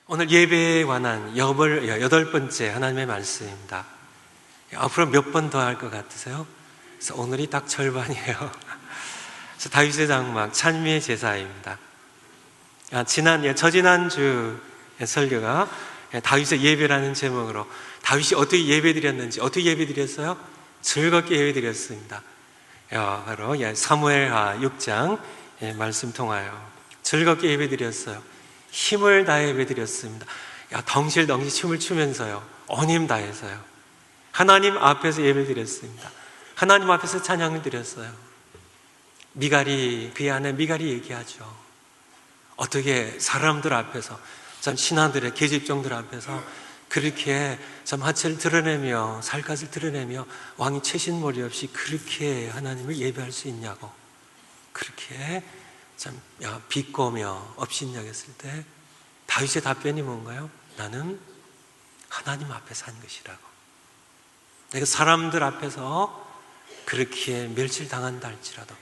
오늘 예배에 관한 8번째 하나님의 말씀입니다. 앞으로 몇 번 더 할 것 같으세요? 그래서 오늘이 딱 절반이에요. 그래서 다윗의 장막, 찬미의 제사입니다. 저지난주 설교가 다윗의 예배라는 제목으로 다윗이 어떻게 예배드렸는지, 어떻게 예배드렸어요? 즐겁게 예배드렸습니다. 바로 사무엘하 6장 말씀 통하여 즐겁게 예배드렸어요. 힘을 다해 예배드렸습니다. 덩실덩실 춤을 추면서요, 온힘 다해서요, 하나님 앞에서 예배드렸습니다. 하나님 앞에서 찬양을 드렸어요. 그의 아내 미갈이 얘기하죠. 어떻게 사람들 앞에서, 참 신하들의 계집종들 앞에서 그렇게 참 하체를 드러내며 살갗을 드러내며 왕이 최신머리 없이 그렇게 하나님을 예배할 수 있냐고, 그렇게 참 비꼬며 업신여겼을 때 다윗의 답변이 뭔가요? 나는 하나님 앞에서 한 것이라고. 내가 사람들 앞에서 그렇게 멸칠당한다 할지라도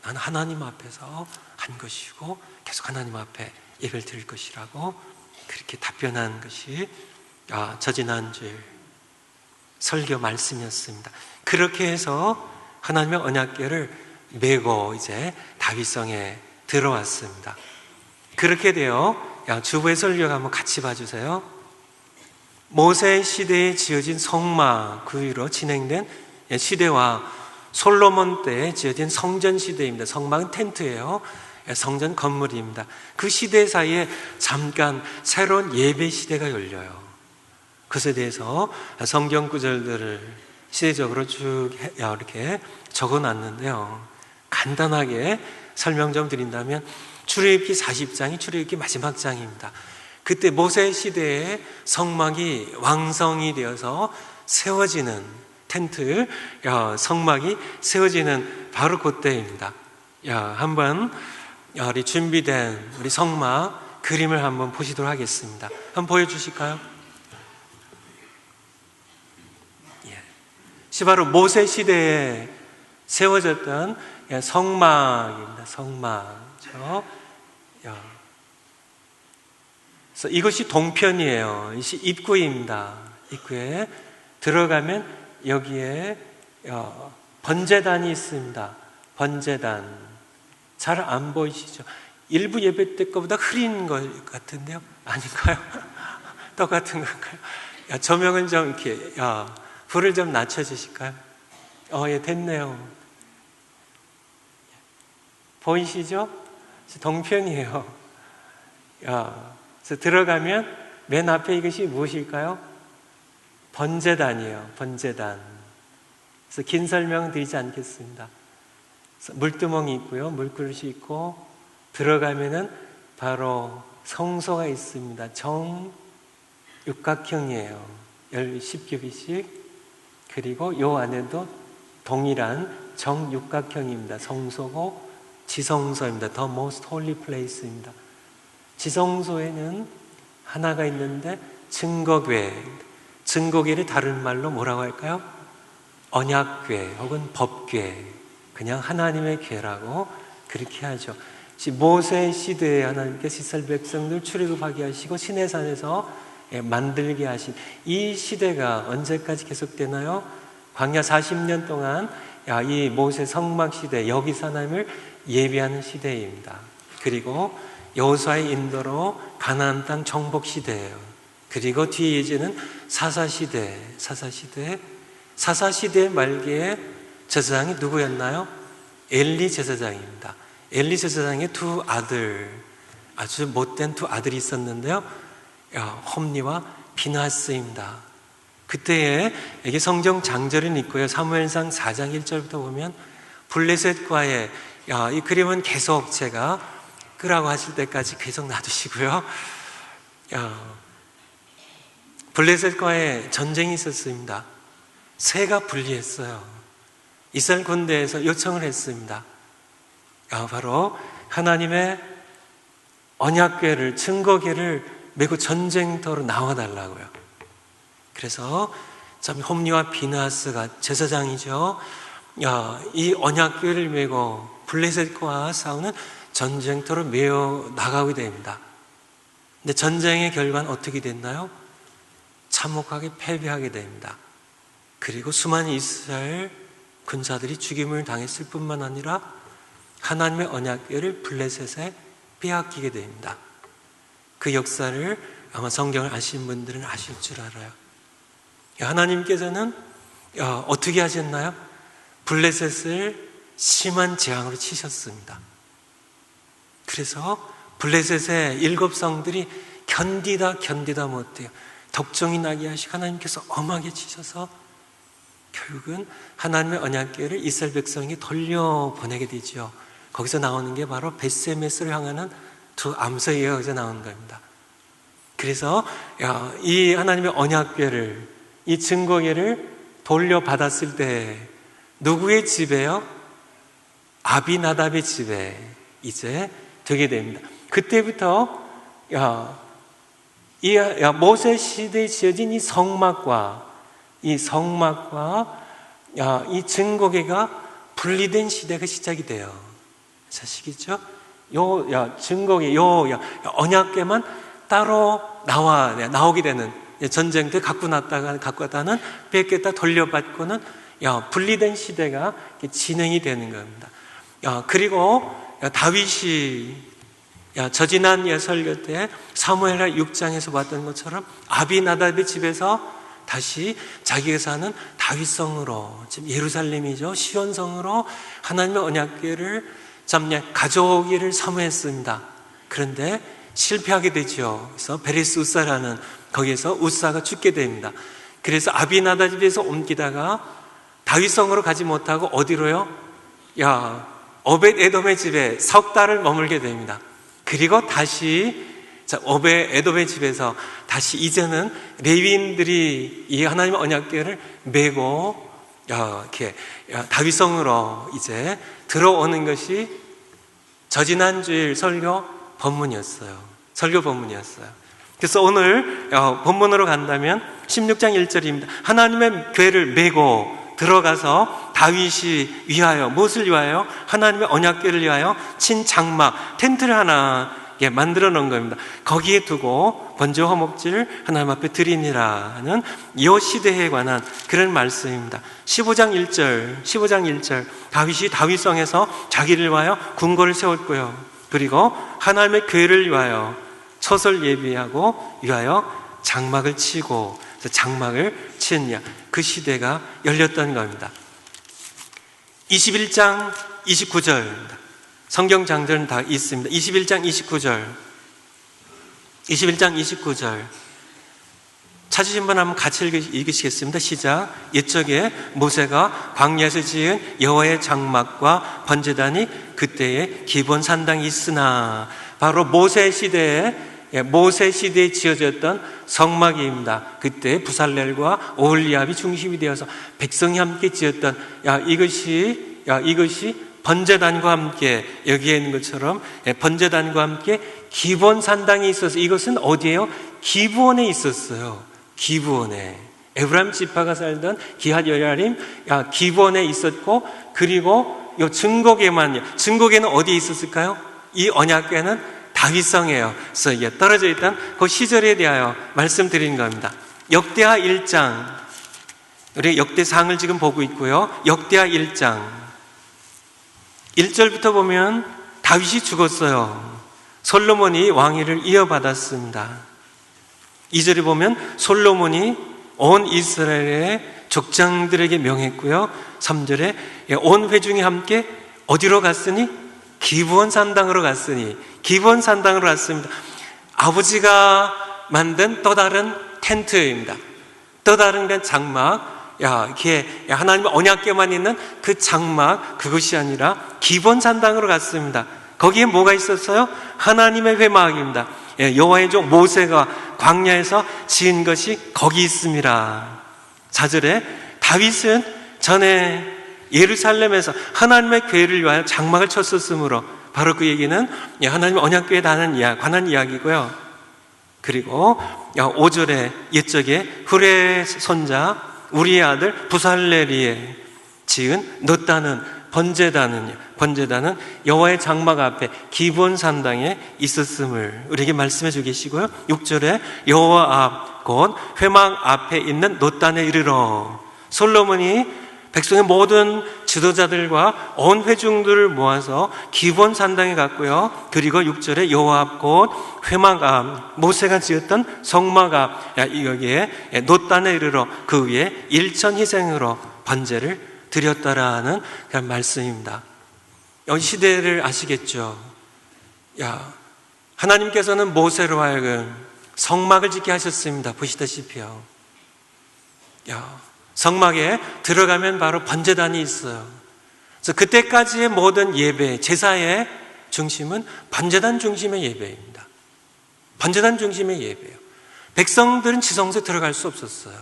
나는 하나님 앞에서 한 것이고 계속 하나님 앞에 예배를 드릴 것이라고 그렇게 답변한 것이 저지난주 설교 말씀이었습니다. 그렇게 해서 하나님의 언약궤를 메고 이제 다윗성에 들어왔습니다. 그렇게 되어 주보의 설교가 한번 같이 봐주세요. 모세 시대에 지어진 성막 그 위로 진행된 시대와 솔로몬 때에 지어진 성전 시대입니다. 성막은 텐트예요. 성전 건물입니다. 그 시대 사이에 잠깐 새로운 예배 시대가 열려요. 그것에 대해서 성경 구절들을 시대적으로 쭉 이렇게 적어놨는데요, 간단하게 설명 좀 드린다면 출애굽기 40장이 출애굽기 마지막 장입니다. 그때 모세 시대에 성막이 왕성이 되어서 세워지는 텐트, 성막이 세워지는 바로 그때입니다. 한번 우리 준비된 우리 성막 그림을 한번 보시도록 하겠습니다. 한번 보여주실까요? 바로 모세 시대에 세워졌던 성막입니다. 성막이죠. 그래서 이것이 동편이에요. 이것이 입구입니다. 입구에 들어가면 여기에 번제단이 있습니다. 번제단 잘 안 보이시죠? 일부 예배 때 거보다 흐린 것 같은데요? 아닌가요? 똑같은 건가요? 조명은 좀 이렇게 불을 좀 낮춰주실까요? 예, 됐네요. 보이시죠? 동편이에요. 그래서 들어가면 맨 앞에 이것이 무엇일까요? 번제단이에요. 번제단. 그래서 긴 설명 드리지 않겠습니다. 그래서 물두멍이 있고요, 물그릇이 있고, 들어가면은 바로 성소가 있습니다. 정육각형이에요. 10규빗씩. 그리고 요 안에도 동일한 정육각형입니다. 성소고 지성소입니다. The most holy place입니다. 지성소에는 하나가 있는데 증거궤, 증거궤를 다른 말로 뭐라고 할까요? 언약궤 혹은 법궤, 그냥 하나님의 궤라고 그렇게 하죠. 모세 시대에 하나님께서 이스라엘 백성들 출애굽하게 하시고 시내산에서 만들게 하신 이 시대가 언제까지 계속되나요? 광야 40년 동안 이 모세 성막 시대, 여기서 하나님을 예배하는 시대입니다. 그리고 여호수아의 인도로 가나안 땅 정복 시대예요. 그리고 뒤에 이제는 사사시대 말기에 제사장이 누구였나요? 엘리 제사장입니다. 엘리 제사장의 두 아들, 아주 못된 두 아들이 있었는데요, 홈니와 비나스입니다. 그때에 여기 성경 장절은 있고요, 사무엘상 4장 1절부터 보면 블레셋과의 이 그림은 계속 제가 끄라고 하실 때까지 계속 놔두시고요, 블레셋과의 전쟁이 있었습니다. 세가 분리했어요. 이스라엘 군대에서 요청을 했습니다. 바로 하나님의 언약궤를, 증거궤를 메고 전쟁터로 나와달라고요. 그래서 참 홈리와 비나스가 제사장이죠. 이 언약궤를 메고 블레셋과 싸우는 전쟁터로 메어 나가게 됩니다. 근데 전쟁의 결과는 어떻게 됐나요? 참혹하게 패배하게 됩니다. 그리고 수많은 이스라엘 군사들이 죽임을 당했을 뿐만 아니라 하나님의 언약궤를 블레셋에 빼앗기게 됩니다. 그 역사를 아마 성경을 아시는 분들은 아실 줄 알아요. 하나님께서는 어떻게 하셨나요? 블레셋을 심한 재앙으로 치셨습니다. 그래서 블레셋의 7성들이 견디다 못해요. 덕종이 나게 하시고 하나님께서 엄하게 치셔서 결국은 하나님의 언약궤를 이스라엘 백성이 돌려보내게 되죠. 거기서 나오는 게 바로 벳세메스를 향하는 두 암석이 여기서 나오는 겁니다. 그래서 이 하나님의 언약궤를, 이 증거궤를 돌려받았을 때 누구의 집에요? 아비나답의 집에 이제 되게 됩니다. 그때부터 모세 시대에 지어진 이 성막과 이 증거궤가 분리된 시대가 시작이 돼요. 사실이죠? 증거궤, 언약궤만 따로 나오게 되는, 전쟁 때 갖고 갔다는 뺏겼다 돌려받고는 분리된 시대가 진행이 되는 겁니다. 그리고 다윗이 저지난 설교 때 사무엘하 6장에서 봤던 것처럼 아비나답의 집에서 다시 자기가 사는 다윗성으로, 지금 예루살렘이죠, 시온성으로 하나님의 언약궤를 가져오기를 사모했습니다. 그런데 실패하게 되죠. 그래서 베레스 우사라는, 거기에서 우사가 죽게 됩니다. 그래서 아비나답 집에서 옮기다가 다윗성으로 가지 못하고 어디로요? 오벳 에돔의 집에 석 달을 머물게 됩니다. 그리고 다시 오벳 에돔의 집에서 다시 이제는 레위인들이 이 하나님의 언약궤를 메고 이렇게 다윗성으로 이제 들어오는 것이 저지난주일 설교 본문이었어요. 그래서 오늘 본문으로 간다면 16장 1절입니다. 하나님의 궤를 메고 들어가서 다윗이 위하여, 무엇을 위하여? 하나님의 언약궤를 위하여 친 장막, 텐트를 하나 만들어 놓은 겁니다. 거기에 두고 번제와 화목제를 하나님 앞에 드리니라는 이 시대에 관한 그런 말씀입니다. 15장 1절 다윗이 다윗성에서 자기를 위하여 궁궐을 세웠고요. 그리고 하나님의 궤를 위하여 처소를 예비하고 위하여 장막을 치고, 장막을 치느냐, 그 시대가 열렸던 겁니다. 21장 29절입니다. 성경 장절은 다 있습니다. 21장 29절 찾으신 분 한번 같이 읽으시겠습니다. 시작. 옛적에 모세가 광야에서 지은 여호와의 장막과 번제단이 그때의 기본 산당이 있으나, 바로 모세 시대에 지어졌던 성막입니다. 그때 부살렐과 오홀리압이 중심이 되어서 백성이 함께 지었던 이것이 번제단과 함께, 여기에 있는 것처럼 번제단과 함께 기브온 산당이 있어서, 이것은 어디예요? 기브온에 있었어요. 기브온에 에브라임 지파가 살던 기럇 여야림 기브온에 있었고, 그리고 이 증거궤는 어디에 있었을까요? 이 언약궤는 다윗성이에요. 그래서 떨어져 있던 그 시절에 대하여 말씀드린 겁니다. 역대하 1장, 우리 역대상을 지금 보고 있고요. 역대하 1장 1절부터 보면 다윗이 죽었어요. 솔로몬이 왕위를 이어받았습니다. 2절에 보면 솔로몬이 온 이스라엘의 족장들에게 명했고요. 3절에 온 회중이 함께 어디로 갔으니? 기브온 산당으로 갔습니다. 아버지가 만든 또 다른 텐트입니다. 또 다른 장막, 이렇게 하나님의 언약궤만 있는 그 장막, 그것이 아니라 기브온 산당으로 갔습니다. 거기에 뭐가 있었어요? 하나님의 회막입니다. 여호와의 종 모세가 광야에서 지은 것이 거기 있습니다. 4절에 다윗은 전에 예루살렘에서 하나님의 궤를 위하여 장막을 쳤었으므로, 바로 그 얘기는 하나님의 언약궤에 관한 이야기고요. 그리고 5절에 옛적에 후레 손자 우리의 아들 부살렐이 지은 넛다는 번제단은 여호와의 장막 앞에 기브온 산당에 있었음을 우리에게 말씀해 주고 계시고요. 6절에 여호와 앞 곧 회막 앞에 있는 놋단에 이르러 솔로몬이 백성의 모든 지도자들과 온 회중들을 모아서 기브온 산당에 갔고요. 그리고 6절에 여호와 앞 곧 회막 앞 모세가 지었던 성막 앞 여기에 놋단에 이르러 그 위에 일천 희생으로 번제를 드렸다라는 그런 말씀입니다. 이 시대를 아시겠죠? 하나님께서는 모세로 하여금 성막을 짓게 하셨습니다. 보시다시피요. 성막에 들어가면 바로 번제단이 있어요. 그래서 그때까지의 모든 예배, 제사의 중심은 번제단 중심의 예배입니다. 번제단 중심의 예배예요. 백성들은 지성소에 들어갈 수 없었어요.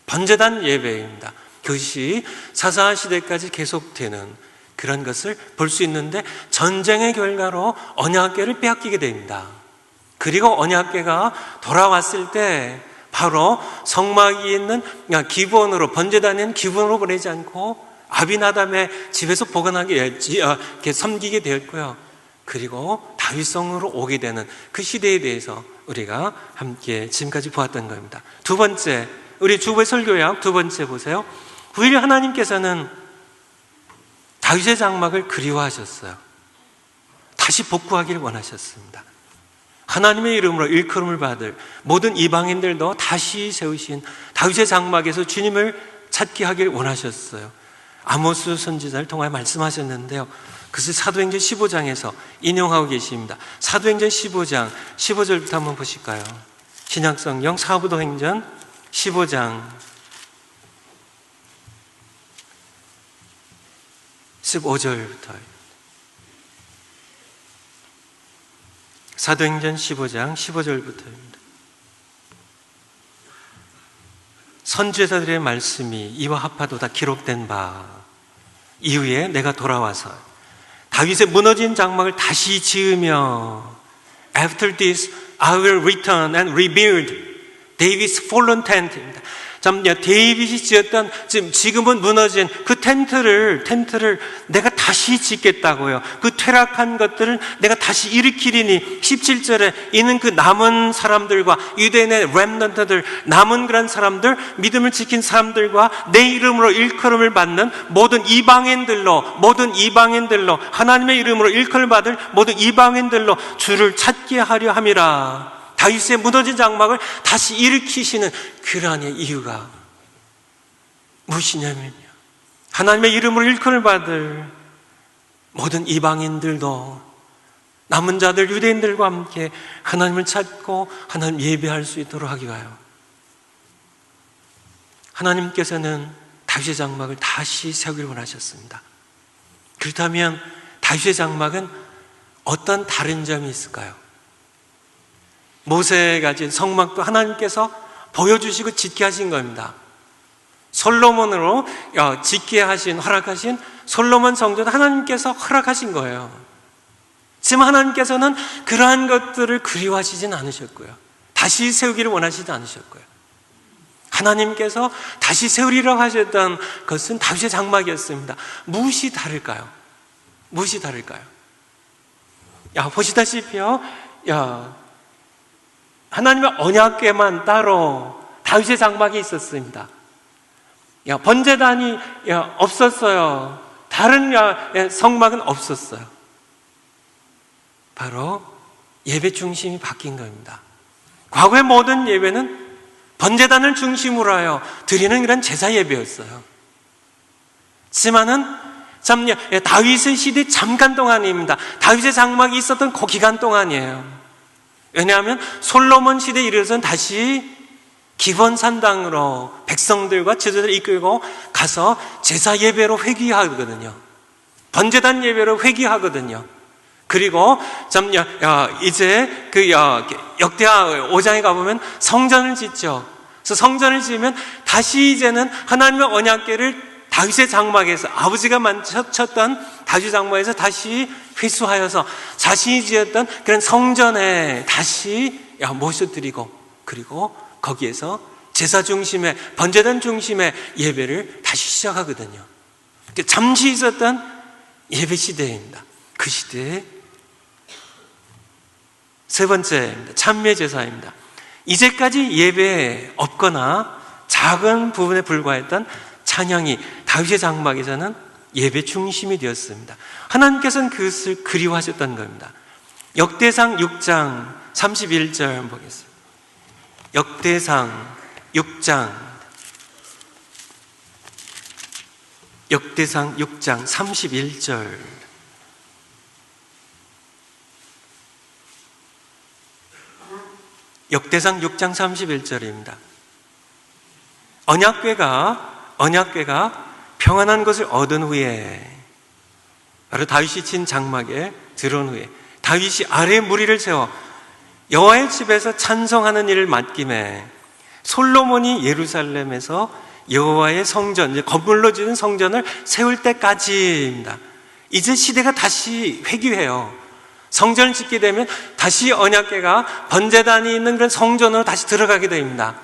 번제단 예배입니다. 그것이 사사한 시대까지 계속되는 그런 것을 볼 수 있는데 전쟁의 결과로 언약궤를 빼앗기게 됩니다. 그리고 언약궤가 돌아왔을 때 바로 성막이 있는 기브온으로 번제단은 기브온으로 보내지 않고 아비나답의 집에서 보관하게 섬기게 되었고요. 그리고 다윗성으로 오게 되는 그 시대에 대해서 우리가 함께 지금까지 보았던 겁니다. 두 번째, 우리 주보의 설교약 두 번째 보세요. 오히려 하나님께서는 다윗의 장막을 그리워하셨어요. 다시 복구하기를 원하셨습니다. 하나님의 이름으로 일컬음을 받을 모든 이방인들도 다시 세우신 다윗의 장막에서 주님을 찾게 하길 원하셨어요. 아모스 선지자를 통하여 말씀하셨는데요. 그것을 사도행전 15장에서 인용하고 계십니다. 사도행전 15장 15절부터 한번 보실까요? 신약성경 사도행전 15장 15절부터 사도행전 15장 15절부터입니다. 선지자들의 말씀이 이와 합하도다 기록된 바 이후에 내가 돌아와서 다윗의 무너진 장막을 다시 지으며 After this I will return and rebuild David's fallen tent입니다. 데이빗이 지었던 지금은 무너진 그 텐트를 내가 다시 짓겠다고요. 그 퇴락한 것들을 내가 다시 일으키리니 17절에 있는 그 남은 사람들과 유대인의 렘넌트들 남은 그런 사람들 믿음을 지킨 사람들과 내 이름으로 일컬음을 받는 모든 이방인들로 하나님의 이름으로 일컬음을 받을 모든 이방인들로 주를 찾게 하려 함이라. 다윗의 무너진 장막을 다시 일으키시는 그러한 이유가 무엇이냐면요, 하나님의 이름으로 일컬음을 받을 모든 이방인들도 남은 자들 유대인들과 함께 하나님을 찾고 하나님 예배할 수 있도록 하기 위하여 하나님께서는 다윗의 장막을 다시 세우기를 원하셨습니다. 그렇다면 다윗의 장막은 어떤 다른 점이 있을까요? 모세가 지은 성막도 하나님께서 보여주시고 짓게 하신 겁니다. 솔로몬으로 짓게 허락하신 솔로몬 성전 하나님께서 허락하신 거예요. 지금 하나님께서는 그러한 것들을 그리워하시진 않으셨고요. 다시 세우기를 원하시지 않으셨고요. 하나님께서 다시 세우리라고 하셨던 것은 다윗의 장막이었습니다. 무엇이 다를까요? 보시다시피요, 하나님의 언약궤만 따로 다윗의 장막에 있었습니다. 번제단이 없었어요. 다른 성막은 없었어요. 바로 예배 중심이 바뀐 겁니다. 과거의 모든 예배는 번제단을 중심으로 하여 드리는 이런 제사 예배였어요. 하지만은 다윗의 시대 잠깐 동안입니다. 다윗의 장막이 있었던 그 기간 동안이에요. 왜냐하면 솔로몬 시대에 이르러서는 다시 기브온 산당으로 백성들과 지도자를 이끌고 가서 제사 예배로 회귀하거든요. 번제단 예배로 회귀하거든요. 그리고 이제 그 역대하 5장에 가보면 성전을 짓죠. 그래서 성전을 지으면 다시 이제는 하나님의 언약궤를 다윗의 장막에서 아버지가 만졌던 다윗의 장막에서 다시 회수하여서 자신이 지었던 그런 성전에 다시 모셔드리고, 그리고 거기에서 제사 중심의 번제단 중심의 예배를 다시 시작하거든요. 잠시 있었던 예배 시대입니다. 그 시대에 세 번째입니다. 찬미의 제사입니다. 이제까지 예배에 없거나 작은 부분에 불과했던 찬양이 다윗의 장막에서는 예배 중심이 되었습니다. 하나님께서는 그것을 그리워하셨던 겁니다. 역대상 6장 31절 한번 보겠습니다. 역대상 6장 31절. 역대상 6장 31절입니다. 언약궤가 평안한 것을 얻은 후에, 바로 다윗이 친 장막에 들어온 후에 다윗이 아래에 무리를 세워 여호와의 집에서 찬송하는 일을 맡김에 솔로몬이 예루살렘에서 여호와의 성전, 이제 건물로 지은 성전을 세울 때까지입니다. 이제 시대가 다시 회귀해요. 성전을 짓게 되면 다시 언약궤가 번제단이 있는 그런 성전으로 다시 들어가게 됩니다.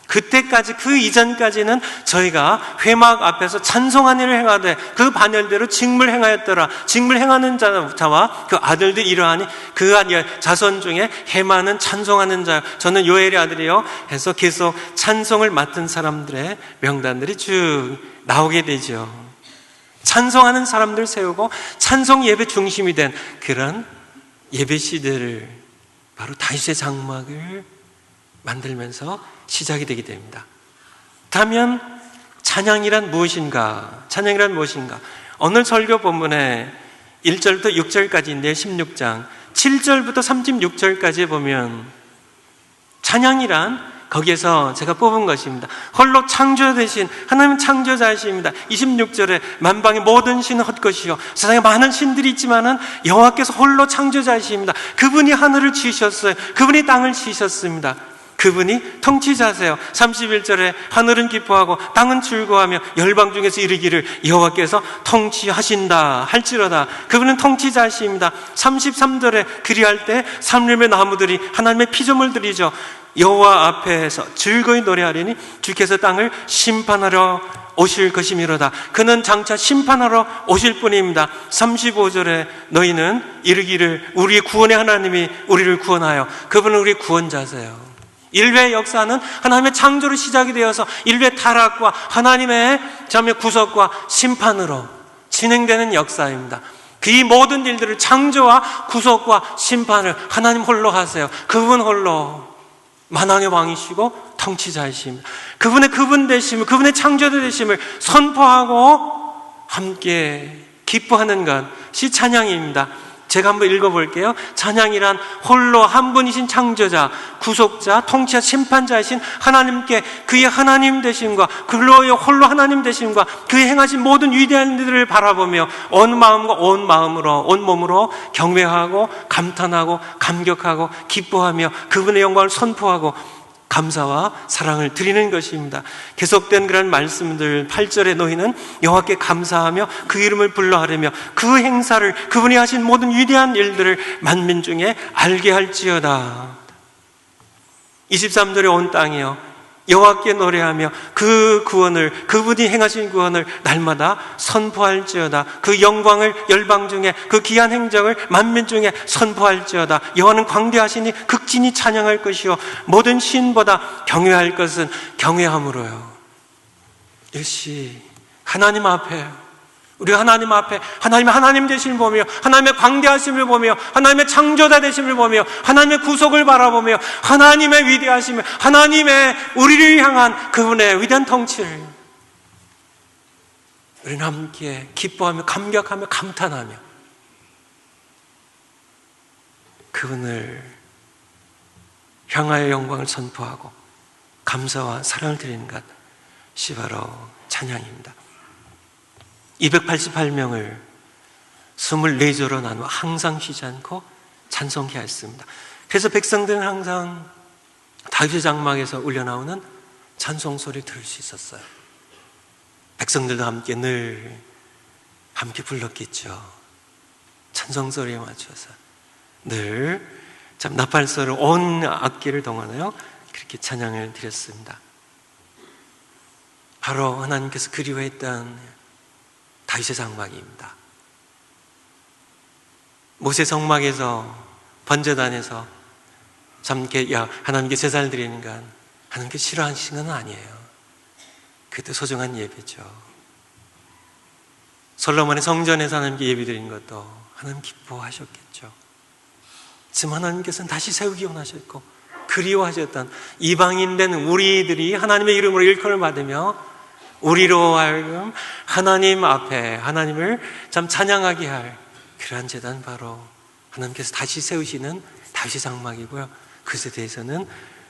그때까지, 그 이전까지는 저희가 회막 앞에서 찬송한 일을 행하되 그 반열대로 직물 행하였더라. 직물 행하는 자와 그 아들들이 이러하니 그 자손 중에 해마는 찬송하는 자, 저는 요엘의 아들이요 해서 계속 찬송을 맡은 사람들의 명단들이 쭉 나오게 되죠. 찬송하는 사람들 세우고 찬송 예배 중심이 된 그런 예배 시대를 바로 다윗의 장막을 만들면서 시작이 되게 됩니다. 그렇다면 찬양이란 무엇인가? 찬양이란 무엇인가? 오늘 설교 본문에 1절부터 6절까지인데 16장 7절부터 36절까지 보면 찬양이란, 거기에서 제가 뽑은 것입니다. 홀로 창조되신 하나님은 창조자이십니다. 26절에 만방의 모든 신은 헛것이요 세상에 많은 신들이 있지만은 여호와께서 홀로 창조자이십니다. 그분이 하늘을 지으셨어요. 그분이 땅을 지으셨습니다. 그분이 통치자세요. 31절에 하늘은 기뻐하고 땅은 즐거워하며 열방 중에서 이르기를 여호와께서 통치하신다 할지로다. 그분은 통치자이십니다. 33절에 그리할 때 산림의 나무들이 하나님의 피조물들이죠. 여호와 앞에서 즐거이 노래하리니 주께서 땅을 심판하러 오실 것이미로다. 그는 장차 심판하러 오실 분입니다. 35절에 너희는 이르기를 우리의 구원의 하나님이 우리를 구원하여, 그분은 우리의 구원자세요. 인류의 역사는 하나님의 창조로 시작이 되어서 인류의 타락과 하나님의 구속과 심판으로 진행되는 역사입니다. 그 모든 일들을, 창조와 구속과 심판을 하나님 홀로 하세요. 그분 홀로 만왕의 왕이시고 통치자이십니다. 그분의 그분 되심을, 그분의 창조자 되심을 선포하고 함께 기뻐하는 것이 찬양입니다. 제가 한번 읽어볼게요. 찬양이란 홀로 한 분이신 창조자, 구속자, 통치자, 심판자이신 하나님께 그의 하나님 되심과 그로의 홀로 하나님 되심과 그의 행하신 모든 위대한 일들을 바라보며 온 마음과 온 마음으로, 온 몸으로 경외하고 감탄하고 감격하고 기뻐하며 그분의 영광을 선포하고 감사와 사랑을 드리는 것입니다. 계속된 그런 말씀들, 8절에 너희는 여호와께 감사하며 그 이름을 불러하려며 그 행사를, 그분이 하신 모든 위대한 일들을 만민 중에 알게 할지어다. 23절에 온 땅이여 여호와께 노래하며 그 구원을, 그분이 행하신 구원을 날마다 선포할지어다. 그 영광을 열방 중에, 그 귀한 행적을 만민 중에 선포할지어다. 여호와는 광대하시니 극진히 찬양할 것이요 모든 신보다 경외할 것은 경외함으로요. 이것이 하나님 앞에, 우리가 하나님 앞에 하나님의 하나님 되심을 보며, 하나님의 광대하심을 보며, 하나님의 창조자 되심을 보며, 하나님의 구속을 바라보며, 하나님의 위대하심을, 하나님의 우리를 향한 그분의 위대한 통치를 우리는 함께 기뻐하며 감격하며 감탄하며 그분을 향하여 영광을 선포하고 감사와 사랑을 드리는 것이 바로 찬양입니다. 288명을 24조로 나누어 항상 쉬지 않고 찬송케 하였습니다. 그래서 백성들은 항상 다윗의 장막에서 울려나오는 찬송 소리를 들을 수 있었어요. 백성들도 함께 늘 함께 불렀겠죠. 찬송 소리에 맞춰서 늘 참 나팔소를 온 악기를 동원하여 그렇게 찬양을 드렸습니다. 바로 하나님께서 그리워했던 다윗의 장막입니다. 모세 성막에서 번제단에서 참 하나님께 제사를 드리는 건 하나님께 싫어하시는 건 아니에요. 그것도 소중한 예배죠. 솔로몬의 성전에서 하나님께 예배 드린 것도 하나님 기뻐하셨겠죠. 지금 하나님께서는 다시 세우기 원하셨고 그리워하셨던 이방인 된 우리들이 하나님의 이름으로 일컬음을 받으며 우리로 하여금 하나님 앞에 하나님을 참 찬양하게 할 그러한 제단, 바로 하나님께서 다시 세우시는 다윗의 장막이고요. 그것에 대해서는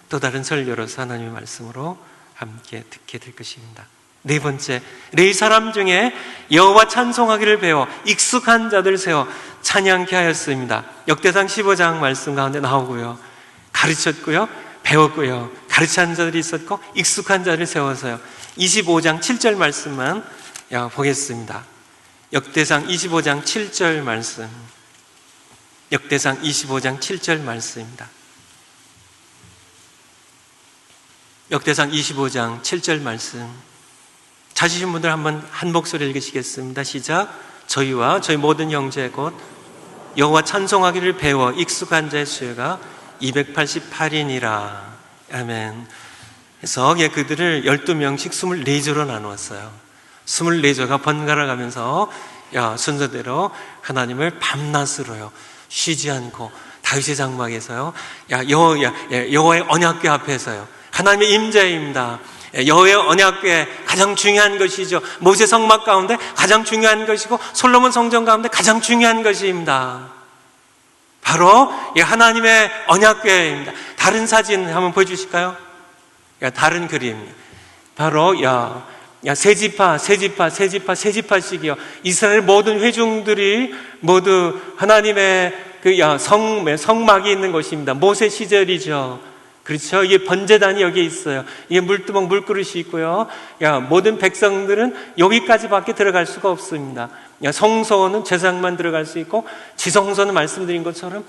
또 다른 설교로서 하나님의 말씀으로 함께 듣게 될 것입니다. 네 번째, 레위 사람 중에 여호와 찬송하기를 배워 익숙한 자들 세워 찬양케 하였습니다. 역대상 15장 말씀 가운데 나오고요. 가르쳤고요, 배웠고요, 가르치는 자들이 있었고 익숙한 자를 세워서요. 25장 7절 말씀만 보겠습니다. 역대상 25장 7절 말씀, 역대상 25장 7절 말씀입니다. 역대상 25장 7절 말씀, 찾으신 분들 한번 한 목소리 읽으시겠습니다. 시작. 저희와 저희 모든 형제 곧 여호와 찬송하기를 배워 익숙한 자의 수가 288이니라. 아멘. 그래서 그들을 12명씩 24조로 나누었어요. 24조가 번갈아 가면서 순서대로 하나님을 밤낮으로요, 쉬지 않고 다윗의 장막에서요, 여호와의 언약궤 앞에서요, 하나님의 임재입니다. 여호와의 언약궤 가장 중요한 것이죠. 모세 성막 가운데 가장 중요한 것이고 솔로몬 성전 가운데 가장 중요한 것입니다. 바로 하나님의 언약궤입니다. 다른 사진 한번 보여주실까요? 다른 그림, 바로 세 지파씩이요, 이스라엘 모든 회중들이 모두 하나님의 그 성막이 있는 곳입니다. 모세 시절이죠. 그렇죠. 이게 번제단이 여기에 있어요. 이게 물두멍 물그릇이 있고요. 모든 백성들은 여기까지밖에 들어갈 수가 없습니다. 성소는 제사장만 들어갈 수 있고, 지성소는 말씀드린 것처럼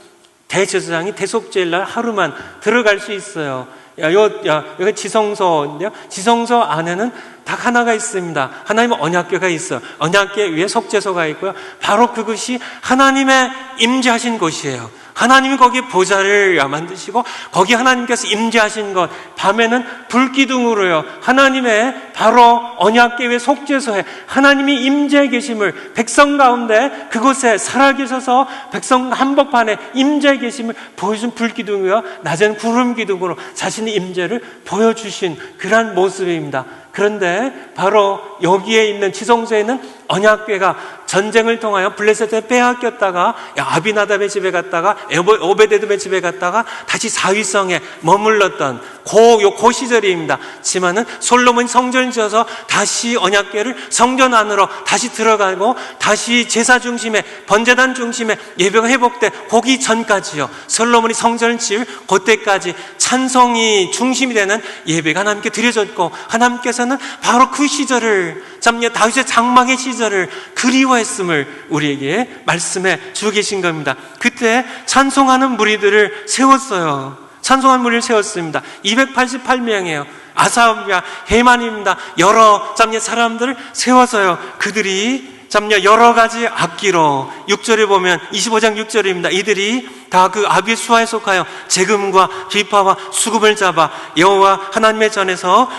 대제사장이 대속죄일 날 하루만 들어갈 수 있어요. 여기 지성소인데요. 지성소 안에는 딱 하나가 있습니다. 하나님의 언약궤가 있어요. 언약궤 위에 속죄소가 있고요. 바로 그것이 하나님의 임재하신 곳이에요. 하나님이 거기에 보좌를 만드시고 거기 하나님께서 임재하신 것, 밤에는 불기둥으로요, 하나님의 바로 언약궤 위에 속죄소에 하나님이 임재해 계심을, 백성 가운데 그곳에 살아계셔서 백성 한복판에 임재해 계심을 보여준 불기둥이요, 낮은 구름 기둥으로 자신의 임재를 보여주신 그러한 모습입니다. 그런데 바로 여기에 있는 지성소에는 언약궤가 전쟁을 통하여 블레셋에 빼앗겼다가 아비나답의 집에 갔다가 오베데돔의 집에 갔다가 다시 사위성에 머물렀던 그 시절입니다. 지만은 솔로몬 성전을 지어서 다시 언약궤를 성전 안으로 다시 들어가고 다시 제사 중심에, 번제단 중심에 예배가 회복돼 거기 전까지요, 솔로몬이 성전을 지을 그때까지 찬송이 중심이 되는 예배가 하나님께 드려졌고, 하나님께서는 바로 그 시절을, 다윗의 장막의 시절을 그리워했음을 우리에게 말씀해 주고 계신 겁니다. 그때 찬송하는 무리들을 세웠어요. 찬송하는 무리를 세웠습니다. 288명이에요. 아사프야, 헤만입니다. 여러 사람들을 세워서요, 그들이 여러 가지 악기로, 6절에 보면 25장 6절입니다. 이들이 다 그 아비의 수하에 속하여 재금과 비파와 수금을 잡아 여호와 하나님의 전에서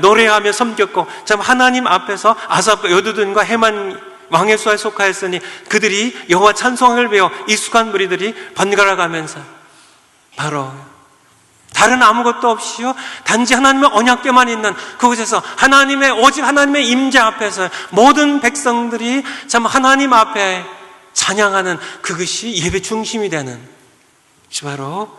노래하며 섬겼고, 하나님 앞에서 아사프과 여두둔과 헤만 왕의 수하에 속하였으니 그들이 여호와 찬송을 배워 익숙한 무리들이 번갈아 가면서 바로 다른 아무것도 없이요, 단지 하나님의 언약궤만 있는 그곳에서 오직 하나님의 임재 앞에서 모든 백성들이 하나님 앞에 찬양하는 그것이 예배 중심이 되는, 바로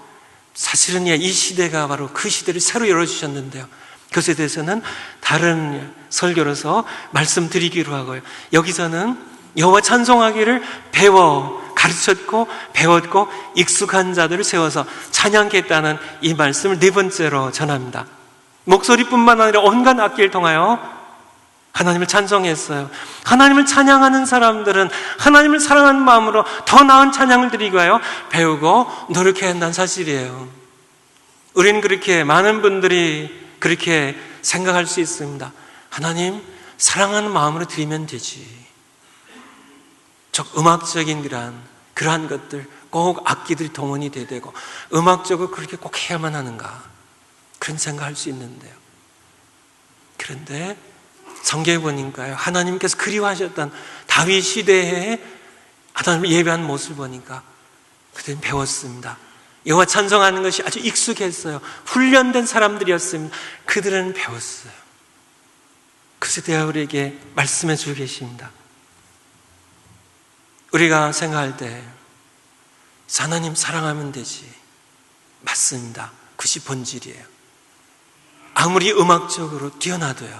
사실은 이 시대가 바로 그 시대를 새로 열어주셨는데요, 그것에 대해서는 다른 설교로서 말씀드리기로 하고요, 여기서는 여호와 찬송하기를 가르쳤고 배웠고 익숙한 자들을 세워서 찬양했다는 이 말씀을 네 번째로 전합니다. 목소리뿐만 아니라 온갖 악기를 통하여 하나님을 찬송했어요. 하나님을 찬양하는 사람들은 하나님을 사랑하는 마음으로 더 나은 찬양을 드리기 위하여 배우고 노력해야 한다는 사실이에요. 우리는 그렇게, 많은 분들이 그렇게 생각할 수 있습니다. 하나님 사랑하는 마음으로 드리면 되지. 음악적인 그러한 그러한 것들 꼭 악기들이 동원이 돼야 되고 음악적으로 그렇게 꼭 해야만 하는가, 그런 생각할 수 있는데요. 그런데 성경에 보니까요, 하나님께서 그리워하셨던 다윗 시대에 하나님을 예배하는 모습을 보니까 그들은 배웠습니다. 여호와 찬송하는 것이 아주 익숙했어요. 훈련된 사람들이었습니다. 그들은 배웠어요. 그래서 대하 우리에게 말씀해 주고 계십니다. 우리가 생각할 때 하나님 사랑하면 되지, 맞습니다. 그것이 본질이에요. 아무리 음악적으로 뛰어나도요,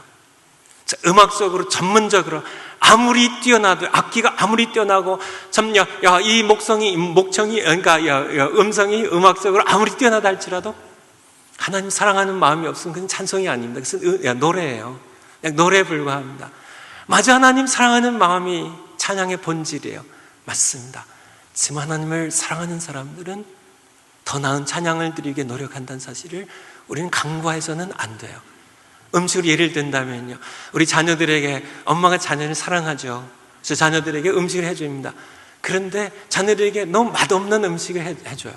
음악적으로 전문적으로 아무리 뛰어나도, 악기가 아무리 뛰어나고 참 이 목청이 그러니까 음성이 음악적으로 아무리 뛰어나다 할지라도 하나님 사랑하는 마음이 없으면 그건 찬송이 아닙니다. 그것은 노래예요. 그냥 노래에 불과합니다. 마저 하나님 사랑하는 마음이 찬양의 본질이에요. 맞습니다. 지금 하나님을 사랑하는 사람들은 더 나은 찬양을 드리기 위해 노력한다는 사실을 우리는 간과해서는 안 돼요. 음식으로 예를 든다면요, 우리 자녀들에게, 엄마가 자녀를 사랑하죠. 그래서 자녀들에게 음식을 해줍니다. 그런데 자녀들에게 너무 맛없는 음식을 해줘요.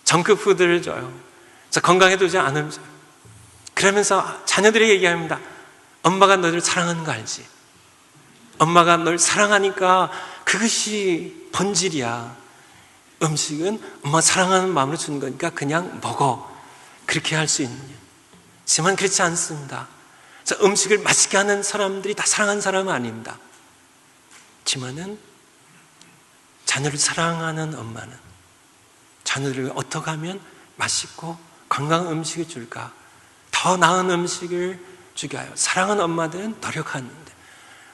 정크푸드를 줘요. 건강에도 좋지 않은 음식. 그러면서 자녀들에게 얘기합니다. 엄마가 너를 사랑하는 거 알지? 엄마가 널 사랑하니까 그것이 본질이야. 음식은 엄마 사랑하는 마음으로 주는 거니까 그냥 먹어. 그렇게 할 수 있느냐? 하지만 그렇지 않습니다. 음식을 맛있게 하는 사람들이 다 사랑하는 사람은 아닙니다. 하지만은 자녀를 사랑하는 엄마는 자녀들을 어떻게 하면 맛있고 건강한 음식을 줄까, 더 나은 음식을 주게 하여 사랑하는 엄마들은 노력하는데,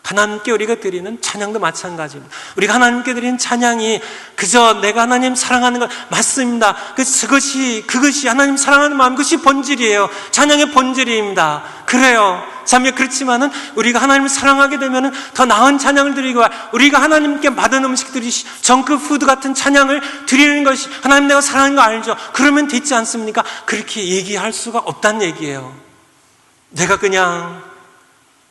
하나님께 우리가 드리는 찬양도 마찬가지입니다. 우리가 하나님께 드리는 찬양이 그저 내가 하나님 사랑하는 것 맞습니다. 그것이 하나님 사랑하는 마음, 그것이 본질이에요. 찬양의 본질입니다. 그래요. 참 그렇지만은 우리가 하나님을 사랑하게 되면은 더 나은 찬양을 드리고, 우리가 하나님께 받은 음식들이 정크푸드 같은 찬양을 드리는 것이 하나님 내가 사랑하는 거 알죠? 그러면 됐지 않습니까? 그렇게 얘기할 수가 없다는 얘기예요. 내가 그냥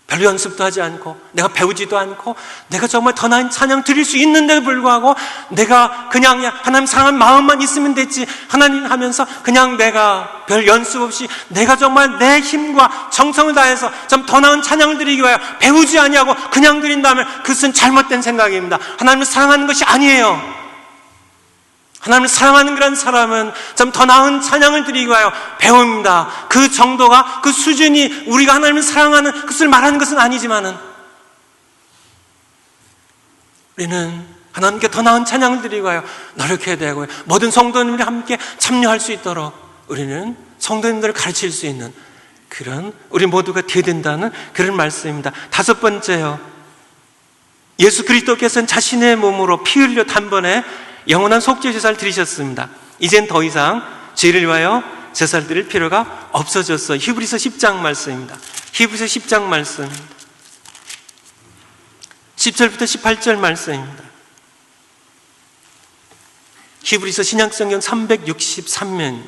별로 연습도 하지 않고 내가 배우지도 않고 내가 정말 더 나은 찬양 드릴 수 있는데도 불구하고 내가 그냥 하나님 사랑하는 마음만 있으면 됐지, 하나님 하면서 그냥 내가 별 연습 없이 내가 정말 내 힘과 정성을 다해서 좀 더 나은 찬양을 드리기 위하여 배우지 아니하고 그냥 드린다면 그것은 잘못된 생각입니다. 하나님을 사랑하는 것이 아니에요. 하나님을 사랑하는 그런 사람은 좀 더 나은 찬양을 드리기 위하여 배웁니다. 그 정도가, 그 수준이 우리가 하나님을 사랑하는 것을 말하는 것은 아니지만은 우리는 하나님께 더 나은 찬양을 드리기 위하여 노력해야 되고요. 모든 성도님들이 함께 참여할 수 있도록 우리는 성도님들을 가르칠 수 있는 그런 우리 모두가 되어야 된다는 그런 말씀입니다. 다섯 번째요, 예수 그리스도께서는 자신의 몸으로 피 흘려 단번에 영원한 속죄 제사를 드리셨습니다. 이젠 더 이상 죄를 위하여 제사를 드릴 필요가 없어졌어요. 히브리서 10장 말씀입니다. 히브리서 10장 말씀 10절부터 18절 말씀입니다. 히브리서 신약성경 363면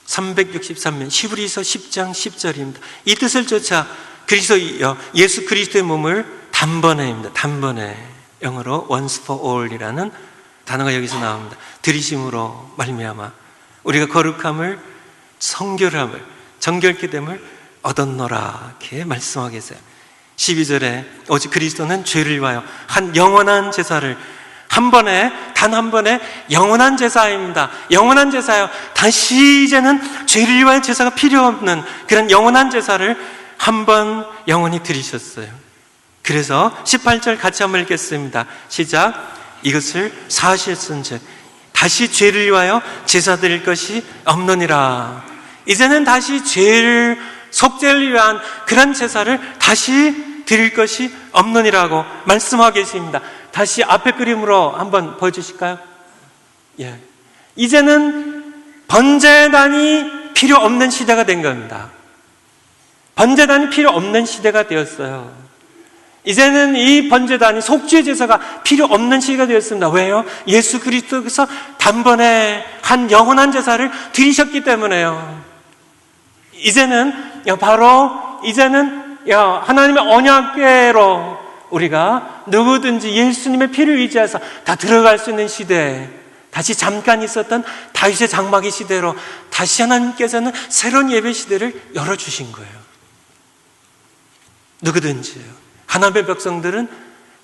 363면 히브리서 10장 10절입니다. 이 뜻을 쫓아 예수 그리스도의 몸을 단번에입니다. 단번에, 영어로 once for all이라는 단어가 여기서 나옵니다. 들이심으로 말미암아 우리가 거룩함을, 성결함을, 정결케 됨을 얻었노라, 이렇게 말씀하고 계세요. 12절에 오직 그리스도는 죄를 위하여 한 영원한 제사를, 한 번에, 단 한 번에 영원한 제사입니다. 영원한 제사요. 다시 이제는 죄를 위하여 제사가 필요 없는 그런 영원한 제사를 한 번 영원히 드리셨어요. 그래서 18절 같이 한번 읽겠습니다. 시작. 이것을 사하셨은즉 다시 죄를 위하여 제사 드릴 것이 없느니라. 이제는 다시 죄를, 속죄를 위한 그런 제사를 다시 드릴 것이 없느니라고 말씀하고 계십니다. 다시 앞에 그림으로 한번 보여주실까요? 예. 이제는 번제단이 필요 없는 시대가 된 겁니다. 번제단이 필요 없는 시대가 되었어요. 이제는 이 번제단이, 속죄 제사가 필요 없는 시대가 되었습니다. 왜요? 예수 그리스도께서 단번에 한 영원한 제사를 드리셨기 때문에요. 이제는 하나님의 언약궤로 우리가 누구든지 예수님의 피를 의지해서 다 들어갈 수 있는 시대에, 다시 잠깐 있었던 다윗의 장막의 시대로 다시 하나님께서는 새로운 예배 시대를 열어주신 거예요. 누구든지요. 하나님의 백성들은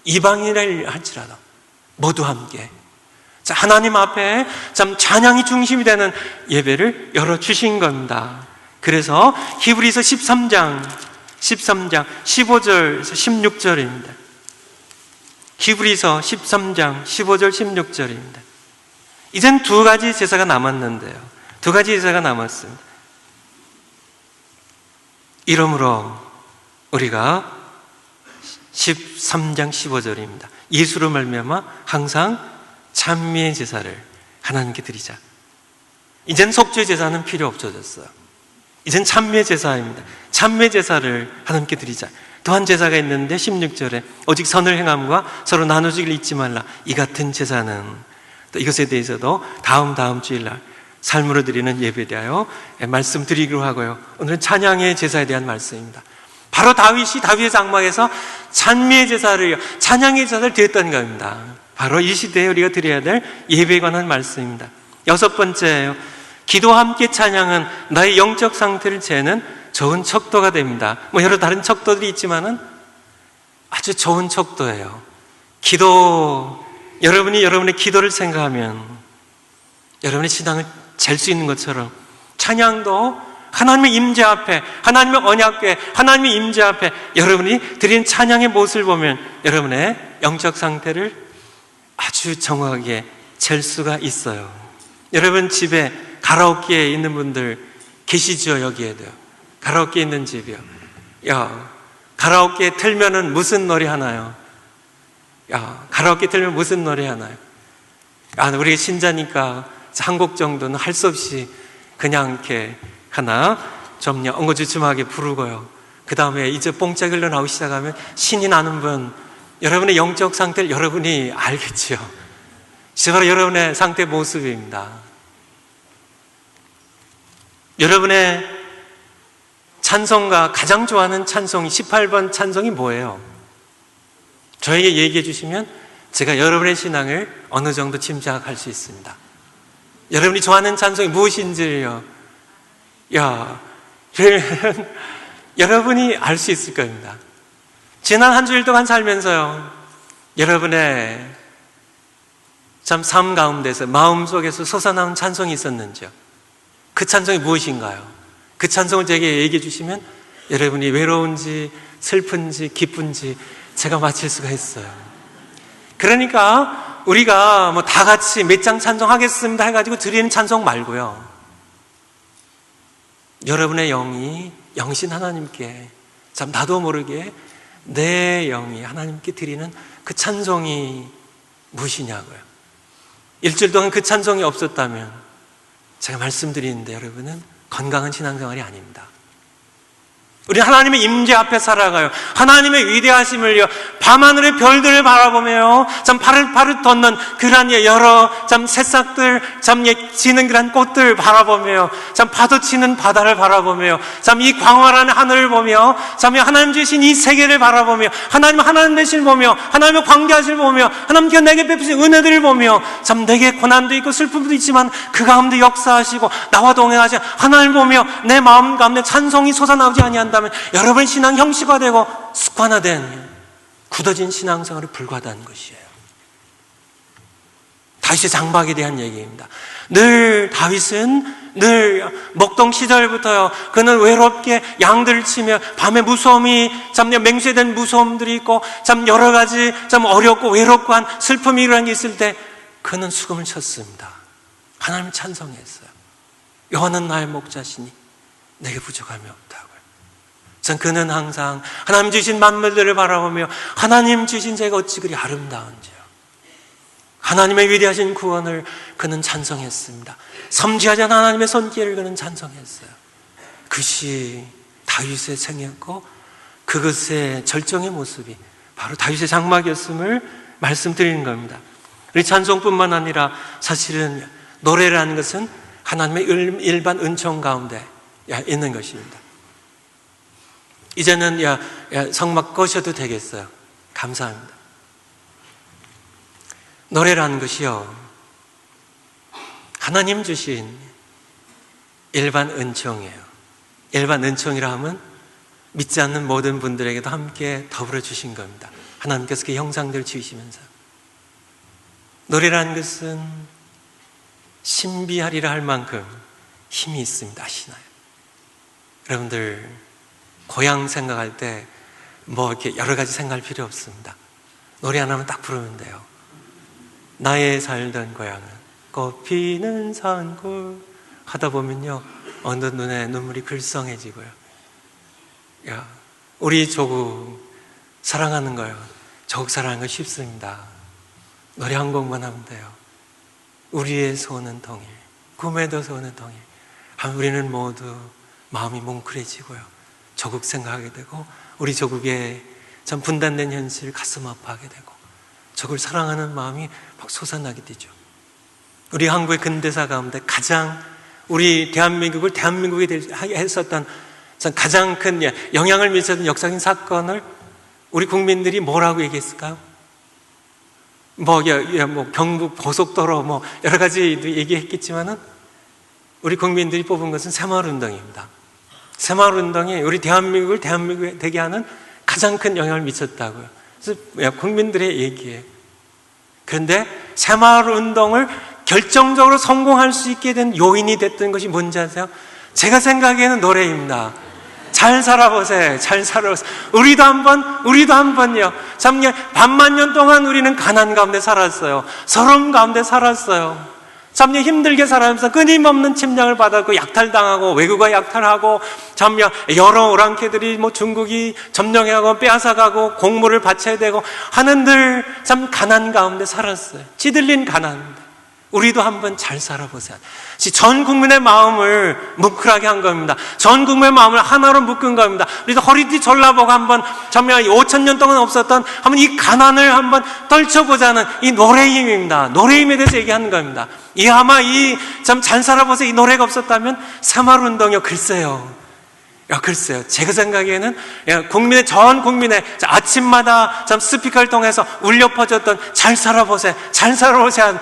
이방인이라 할지라도 모두 함께 하나님 앞에 참 찬양이 중심이 되는 예배를 열어주신 겁니다. 그래서 히브리서 13장 15절에서 16절입니다. 히브리서 13장 15절 16절입니다. 이젠 두 가지 제사가 남았는데요. 두 가지 제사가 남았습니다. 이러므로 우리가 13장 15절입니다. 예수로 말미암아 항상 찬미의 제사를 하나님께 드리자. 이젠 속죄 제사는 필요 없어졌어요. 이젠 찬미의 제사입니다. 찬미의 제사를 하나님께 드리자. 또한 제사가 있는데 16절에 오직 선을 행함과 서로 나누기를 잊지 말라. 이 같은 제사는, 또 이것에 대해서도 다음 주일날 삶으로 드리는 예배에 대하여 말씀드리기로 하고요. 오늘은 찬양의 제사에 대한 말씀입니다. 바로 다윗이 다윗의 장막에서 찬미의 제사를, 찬양의 제사를 드렸던 겁니다. 바로 이 시대에 우리가 드려야 될 예배에 관한 말씀입니다. 여섯 번째예요. 기도와 함께 찬양은 나의 영적 상태를 재는 좋은 척도가 됩니다. 여러 다른 척도들이 있지만은 아주 좋은 척도예요. 여러분이 여러분의 기도를 생각하면 여러분의 신앙을 잴 수 있는 것처럼 찬양도 하나님의 임재 앞에, 하나님의 언약궤, 하나님의 임재 앞에 여러분이 드린 찬양의 모습을 보면 여러분의 영적 상태를 아주 정확하게 잴 수가 있어요. 여러분 집에 가라오케에 있는 분들 계시죠? 여기에도요. 가라오케 있는 집이요. 가라오케 틀면은 무슨 노래 하나요? 가라오케 틀면 무슨 노래 하나요? 우리 신자니까 한 곡 정도는 할 수 없이 그냥 이렇게 하나 좀 엉거주춤하게 부르고요. 그 다음에 이제 뽕짝 흘러나오기 시작하면 신이 나는 분, 여러분의 영적 상태를 여러분이 알겠지요. 이제 바로 여러분의 상태 모습입니다. 여러분의 찬송가, 가장 좋아하는 찬송이 18번 찬송이 뭐예요? 저에게 얘기해 주시면 제가 여러분의 신앙을 어느 정도 짐작할 수 있습니다. 여러분이 좋아하는 찬송이 무엇인지요? 여러분이 알 수 있을 겁니다. 지난 한 주일 동안 살면서요, 여러분의 참 삶 가운데서 마음속에서 솟아나온 찬송이 있었는지요? 그 찬송이 무엇인가요? 그 찬송을 제게 얘기해 주시면 여러분이 외로운지 슬픈지 기쁜지 제가 맞힐 수가 있어요. 그러니까 우리가 다 같이 몇 장 찬송하겠습니다 해가지고 드리는 찬송 말고요, 여러분의 영이 영신 하나님께 참 나도 모르게 내 영이 하나님께 드리는 그 찬송이 무엇이냐고요. 일주일 동안 그 찬송이 없었다면 제가 말씀드리는데 여러분은 건강한 신앙생활이 아닙니다. 우리 하나님의 임재 앞에 살아가요. 하나님의 위대하심을요, 밤하늘의 별들을 바라보며요, 참 파릇파릇 돋는 그러한 여러 참 새싹들, 참 지는 그러한 꽃들 바라보며요, 참 파도 치는 바다를 바라보며요, 참 이 광활한 하늘을 보며, 참 하나님 주신 이 세계를 바라보며, 하나님 되실 보며, 하나님의 광대하실 보며, 하나님께서 내게 베푸신 은혜들을 보며, 참 내게 고난도 있고 슬픔도 있지만 그 가운데 역사하시고 나와 동행하시는 하나님을 보며 내 마음 가운데 찬송이 솟아나오지 아니한다면 여러분의 신앙 형식화되고 습관화된 굳어진 신앙생활이 불과하다는 것이에요. 다윗의 장막에 대한 얘기입니다. 다윗은 목동 시절부터요, 그는 외롭게 양들을 치며 밤에 무서움이 참 맹세된 무서움들이 있고 참 여러 가지 참 어렵고 외롭고 한 슬픔이 이런 게 있을 때 그는 수금을 쳤습니다. 하나님을 찬송했어요. 여호와는 나의 목자시니 내게 부족함이 없다고요. 전 그는 항상 하나님 주신 만물들을 바라보며 하나님 주신 제가 어찌 그리 아름다운지요, 하나님의 위대하신 구원을 그는 찬송했습니다. 섬지하지 않은 하나님의 손길을 그는 찬송했어요. 그것이 다윗의 생애였고 그것의 절정의 모습이 바로 다윗의 장막이었음을 말씀드리는 겁니다. 우리 찬송뿐만 아니라 사실은 노래라는 것은 하나님의 일반 은총 가운데 있는 것입니다. 이제는 성막 꺼셔도 되겠어요. 감사합니다. 노래라는 것이요, 하나님 주신 일반 은총이에요. 일반 은총이라 하면 믿지 않는 모든 분들에게도 함께 더불어 주신 겁니다. 하나님께서 그 형상들을 지으시면서. 노래라는 것은 신비하리라 할 만큼 힘이 있습니다. 아시나요? 여러분들 고향 생각할 때 이렇게 여러 가지 생각할 필요 없습니다. 노래 하나만 딱 부르면 돼요. 나의 살던 고향은 꽃피는 산골 하다 보면요, 어느 눈에 눈물이 글썽해지고요. 우리 조국 사랑하는 거요, 조국 사랑하는 거 쉽습니다. 노래 한 곡만 하면 돼요. 우리의 소원은 통일, 꿈에도 소원은 통일. 우리는 모두 마음이 뭉클해지고요, 조국 생각하게 되고, 우리 조국의 참 분단된 현실 가슴 아파하게 되고, 조국을 사랑하는 마음이 막 솟아나게 되죠. 우리 한국의 근대사 가운데 가장 우리 대한민국을 대한민국이 했었던 가장 큰 영향을 미쳤던 역사적인 사건을 우리 국민들이 뭐라고 얘기했을까요? 경북 고속도로 여러 가지 얘기했겠지만은 우리 국민들이 뽑은 것은 새마을운동입니다. 새마을운동이 우리 대한민국을 대한민국이 되게 하는 가장 큰 영향을 미쳤다고요. 그래서 국민들의 얘기예요. 그런데 새마을운동을 결정적으로 성공할 수 있게 된 요인이 됐던 것이 뭔지 아세요? 제가 생각에는 노래입니다. 잘 살아보세요. 잘 살아보세요. 우리도 한번요. 참, 반만 년 동안 우리는 가난 가운데 살았어요. 서러움 가운데 살았어요. 참, 힘들게 살아가면서 끊임없는 침략을 받았고, 약탈당하고, 외국어 약탈하고, 참, 여러 오랑캐들이 중국이 점령해가고, 빼앗아가고, 공물을 바쳐야 되고, 하는들 참 가난 가운데 살았어요. 찌들린 가난. 우리도 한번 잘 살아보세요. 전 국민의 마음을 뭉클하게 한 겁니다. 전 국민의 마음을 하나로 묶은 겁니다. 우리도 허리띠 졸라보고 한번 5,000년 동안 없었던 한번 이 가난을 한번 떨쳐보자는 이 노래의 힘입니다. 노래의 힘에 대해서 얘기하는 겁니다. 아마 참 잘 살아보세요. 이 노래가 없었다면 새마을운동이요. 글쎄요. 제가 생각에는 전 국민의 아침마다 참 스피커를 통해서 울려 퍼졌던 잘 살아보세요. 잘 살아보세요.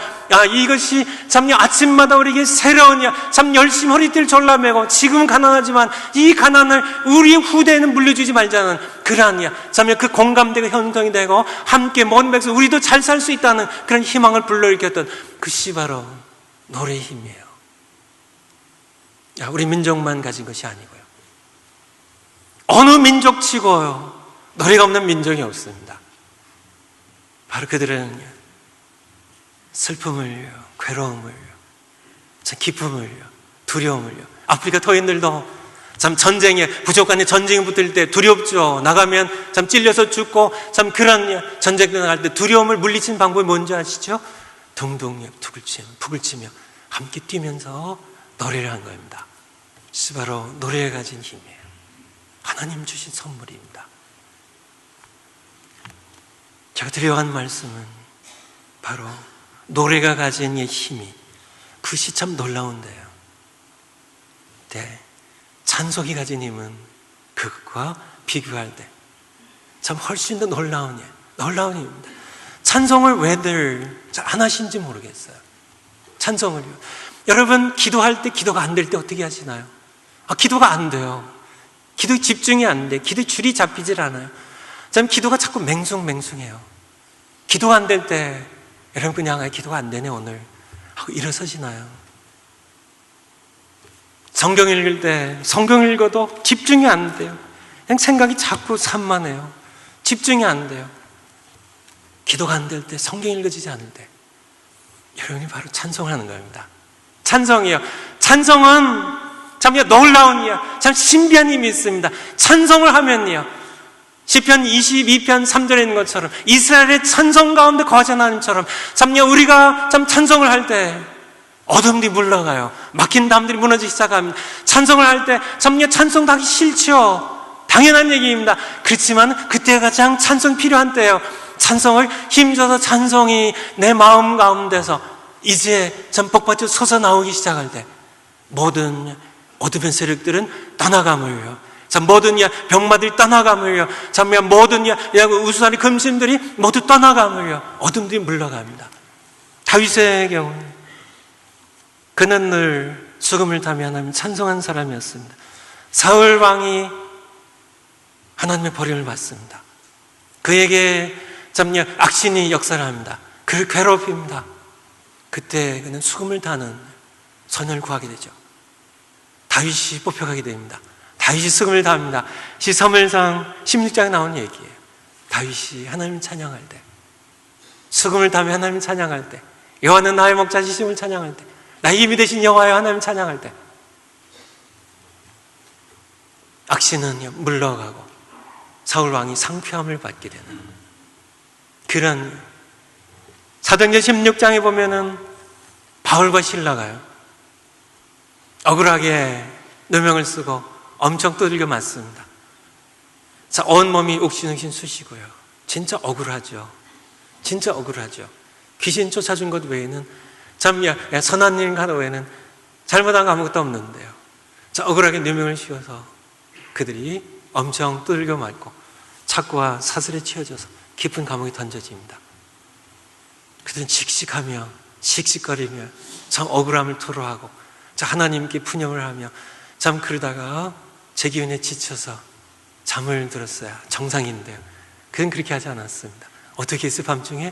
이것이 참 아침마다 우리에게 새로운 참 열심히 허리띠를 졸라매고 지금은 가난하지만 이 가난을 우리 후대에는 물려주지 말자는 그러한 참 그 공감대가 형성이 되고 함께 모든 백성 우리도 잘 살 수 있다는 그런 희망을 불러일으켰던 그것이 바로 노래의 힘이에요. 우리 민족만 가진 것이 아니고요. 어느 민족치고요, 노래가 없는 민족이 없습니다. 바로 그들은 슬픔을요, 괴로움을요, 기쁨을요, 두려움을요. 아프리카 토인들도 참 부족한 전쟁이 붙을 때 두렵죠. 나가면 참 찔려서 죽고 참 그런 전쟁 나갈 때 두려움을 물리치는 방법이 뭔지 아시죠? 둥둥 북을 치며 함께 뛰면서 노래를 한 겁니다. 그것이 바로 노래가 가진 힘이에요. 하나님 주신 선물입니다. 제가 드려간 말씀은 바로 노래가 가진 이 힘이 그것이 참 놀라운데요. 찬송이 가진 힘은 그것과 비교할 때 참 훨씬 더 놀라운 힘입니다. 찬송을 왜들 안 하신지 모르겠어요. 찬송을요. 여러분 기도할 때 기도가 안 될 때 어떻게 하시나요? 기도가 안 돼요. 기도에 집중이 안 돼. 기도에 줄이 잡히질 않아요. 참 기도가 자꾸 맹숭맹숭해요. 기도가 안 될 때 여러분 그냥 기도가 안 되네 오늘 하고 일어서시나요? 성경 읽을 때 성경 읽어도 집중이 안 돼요. 그냥 생각이 자꾸 산만해요. 집중이 안 돼요. 기도가 안 될 때, 성경 읽어지지 않을 때 여러분이 바로 찬송을 하는 겁니다. 찬송이요. 찬송은 참 놀라운 참 신비한 힘이 있습니다. 찬송을 하면요, 시편 22편 3절에 있는 것처럼 이스라엘의 찬송 가운데 거하신 하나님처럼 참요 우리가 참 찬송을 할 때 어둠들이 물러가요. 막힌 담들이 무너지기 시작합니다. 찬송을 할 때 참요 찬송도 하기 싫죠. 당연한 얘기입니다. 그렇지만 그때가 가장 찬송 필요한 때예요. 찬송을 힘줘서 찬송이 내 마음 가운데서 이제 참 복받쳐 솟아나오기 시작할 때 모든 어둠의 세력들은 떠나감을요. 자, 모든 병마들이 떠나감을요. 자, 모든 우수산의 금신들이 모두 떠나감을요. 어둠들이 물러갑니다. 다윗의 경우는 그는 늘 죽음을 당해 하나님 찬송한 사람이었습니다. 사울 왕이 하나님의 버림을 받습니다. 그에게 악신이 역사를 합니다. 그를 괴롭힙니다. 그때 그는 죽음을 다하는 선을 구하게 되죠. 다윗이 뽑혀가게 됩니다. 다윗이 죽음을 다합니다. 사무엘상 16장에 나온 얘기예요. 다윗이 하나님을 찬양할 때, 죽음을 다하며 하나님을 찬양할 때, 여호와는 나의 목자시심을 찬양할 때, 나의 힘이 되신 여호와여 하나님을 찬양할 때, 악신은 물러가고 사울 왕이 상쾌함을 받게 되는 그런 사도행전 16장에 보면은 바울과 실라가요, 억울하게 누명을 쓰고 엄청 두들겨 맞습니다. 자, 온몸이 옥신옥신 쑤시고요. 진짜 억울하죠. 진짜 억울하죠. 귀신 쫓아준 것 외에는 선한 일 하나 외에는 잘못한 거 아무것도 없는데요. 자, 억울하게 누명을 씌워서 그들이 엄청 두들겨 맞고 착고와 사슬에 치여져서 깊은 감옥에 던져집니다. 그들은 씩씩하며 씩씩거리며 참 억울함을 토로하고 하나님께 푸념을 하며 그러다가 제 기운에 지쳐서 잠을 들었어요. 정상인데요. 그는 그렇게 하지 않았습니다. 어떻게 했어요? 밤중에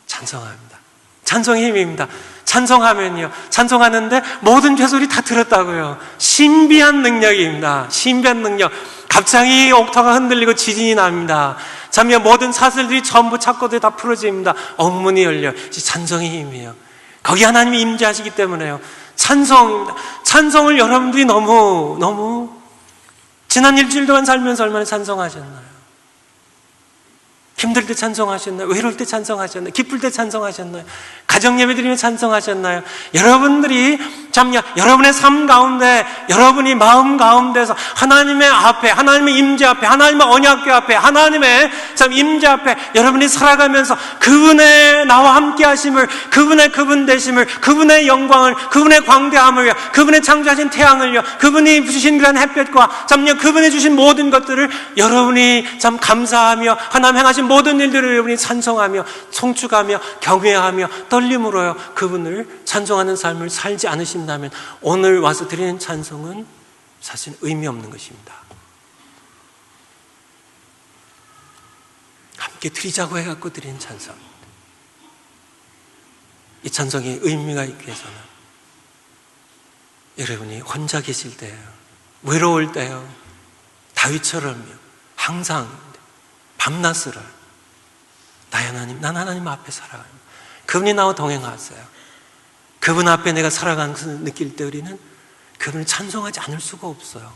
찬송합니다. 찬송의 힘입니다. 찬송하면요, 찬송하는데 모든 죄소리 다 들었다고요. 신비한 능력입니다. 신비한 능력. 갑자기 옥토가 흔들리고 지진이 납니다. 모든 사슬들이 전부 착고들이 다 풀어집니다. 옥문이 열려. 찬송의 힘이에요. 거기 하나님이 임재하시기 때문에요. 찬송입니다. 찬송을 여러분들이 너무 지난 일주일 동안 살면서 얼마나 찬송하셨나요? 힘들 때 찬송하셨나요? 외로울 때 찬송하셨나요? 기쁠 때 찬송하셨나요? 가정 예배 드리며 찬송하셨나요? 여러분들이 여러분의 삶 가운데, 여러분이 마음 가운데서 하나님의 앞에, 하나님의 임재 앞에, 하나님의 언약궤 앞에, 하나님의 임재 앞에 여러분이 살아가면서 그분의 나와 함께 하심을, 그분 되심을, 그분의 영광을, 그분의 광대함을, 그분의 창조하신 태양을요, 그분이 주신 그런 햇볕과 그분이 주신 모든 것들을 여러분이 감사하며 하나님 행하신 모든 일들을 여러분이 찬송하며 송축하며 경외하며 떨림으로요 그분을 찬송하는 삶을 살지 않으신다면 오늘 와서 드리는 찬송은 사실 의미 없는 것입니다. 함께 드리자고 해갖고 드리는 찬송, 이 찬송의 의미가 있기 위해서는 여러분이 혼자 계실 때요, 외로울 때요, 다윗처럼요 항상 밤낮으로 나의 하나님, 난 하나님 앞에 살아가요. 그분이 나와 동행하세요. 그분 앞에 내가 살아가는 것을 느낄 때 우리는 그분을 찬송하지 않을 수가 없어요.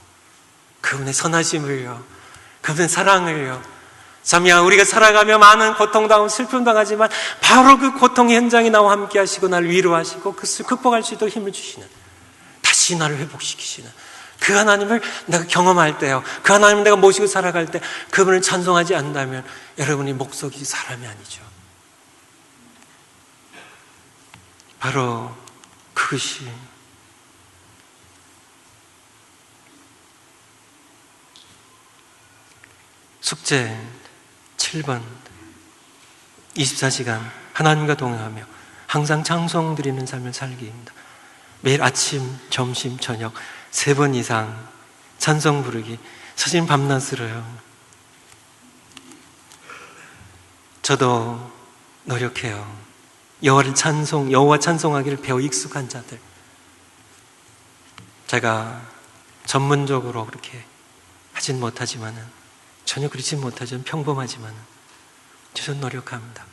그분의 선하심을요, 그분의 사랑을요. 우리가 살아가며 많은 고통당하고 슬픔 당하지만 바로 그 고통 현장에 나와 함께 하시고 나를 위로하시고 그것을 극복할 수 있도록 힘을 주시는, 다시 나를 회복시키시는 그 하나님을 내가 경험할 때요, 그 하나님을 내가 모시고 살아갈 때 그분을 찬송하지 않는다면 여러분이 목석이 사람이 아니죠. 바로 그것이 숙제 7번 24시간 하나님과 동행하며 항상 찬송 드리는 삶을 살기입니다. 매일 아침, 점심, 저녁 3번 이상 찬송 부르기. 사실 밤낮으로요. 저도 노력해요. 여호와 찬송하기를 배워 익숙한 자들. 제가 전문적으로 그렇게 하진 못하지만은, 전혀 그렇진 못하지만 평범하지만은 저는 노력합니다.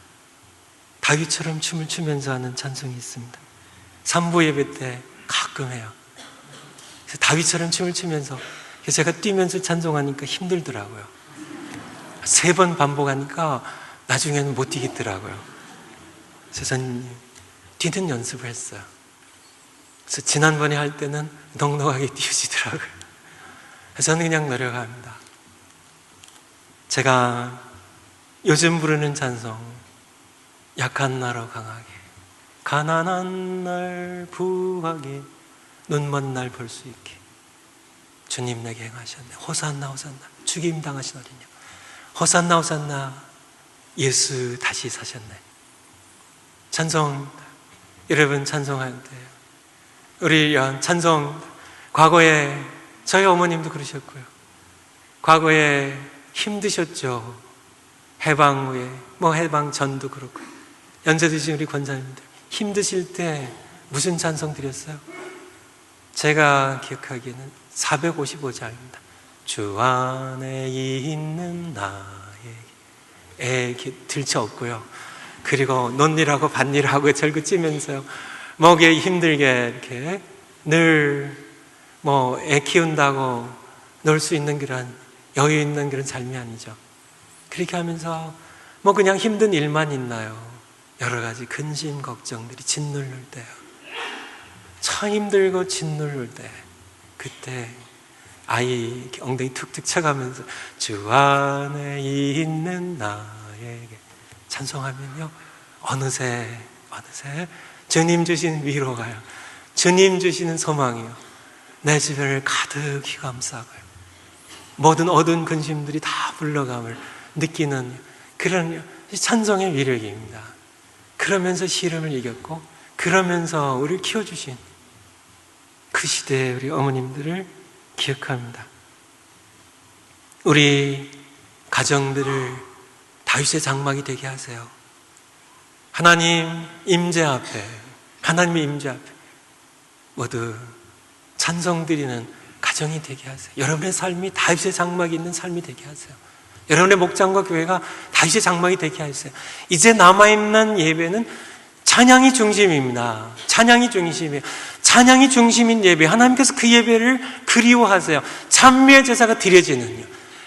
다윗처럼 춤을 추면서 하는 찬송이 있습니다. 3부 예배 때 가끔 해요. 그래서 다윗처럼 춤을 추면서, 그래서 제가 뛰면서 찬송하니까 힘들더라고요. 3번 반복하니까 나중에는 못 뛰겠더라고요. 그래서 저는 뛰는 연습을 했어요. 그래서 지난번에 할 때는 넉넉하게 뛰어지더라고요. 그래서 저는 그냥 노력합니다. 제가 요즘 부르는 찬송, 약한 나로 강하게, 가난한 날 부하게, 눈먼 날 볼 수 있게 주님 내게 행하셨네. 호산나 호산나. 죽임 당하신 어린 양. 호산나 호산나. 예수 다시 사셨네. 찬송, 여러분 찬송할 때 우리 찬송, 과거에 저희 어머님도 그러셨고요. 과거에 힘드셨죠. 해방 후에, 해방 전도 그렇고, 연세 드신 우리 권사님들 힘드실 때 무슨 찬송 드렸어요? 제가 기억하기에는 455자입니다. 주 안에 있는 나에게 들쳐없고요. 그리고 논일하고 밭일하고 절구 찌면서요. 먹기 힘들게 이렇게 늘 애 키운다고 놀 수 있는 그런 여유 있는 그런 삶이 아니죠. 그렇게 하면서 그냥 힘든 일만 있나요? 여러 가지 근심 걱정들이 짓누를 때요. 참 힘들고 짓누를 때 그때 아이 엉덩이 툭툭 쳐가면서 주 안에 있는 나에게 찬송하면요, 어느새 주님 주시는 위로가요, 주님 주시는 소망이요, 내 주변을 가득히 감싸고요, 모든 어두운 근심들이 다 물러감을 느끼는 그런 찬송의 위력입니다. 그러면서 시름을 이겼고, 그러면서 우리를 키워주신 그 시대의 우리 어머님들을 기억합니다. 우리 가정들을 다윗의 장막이 되게 하세요. 하나님의 임재 앞에 모두 찬송 드리는 가정이 되게 하세요. 여러분의 삶이 다윗의 장막이 있는 삶이 되게 하세요. 여러분의 목장과 교회가 다윗의 장막이 되게 하세요. 이제 남아있는 예배는 찬양이 중심입니다. 찬양이 중심이에요. 찬양이 중심인 예배, 하나님께서 그 예배를 그리워하세요. 찬미의 제사가 드려지는요,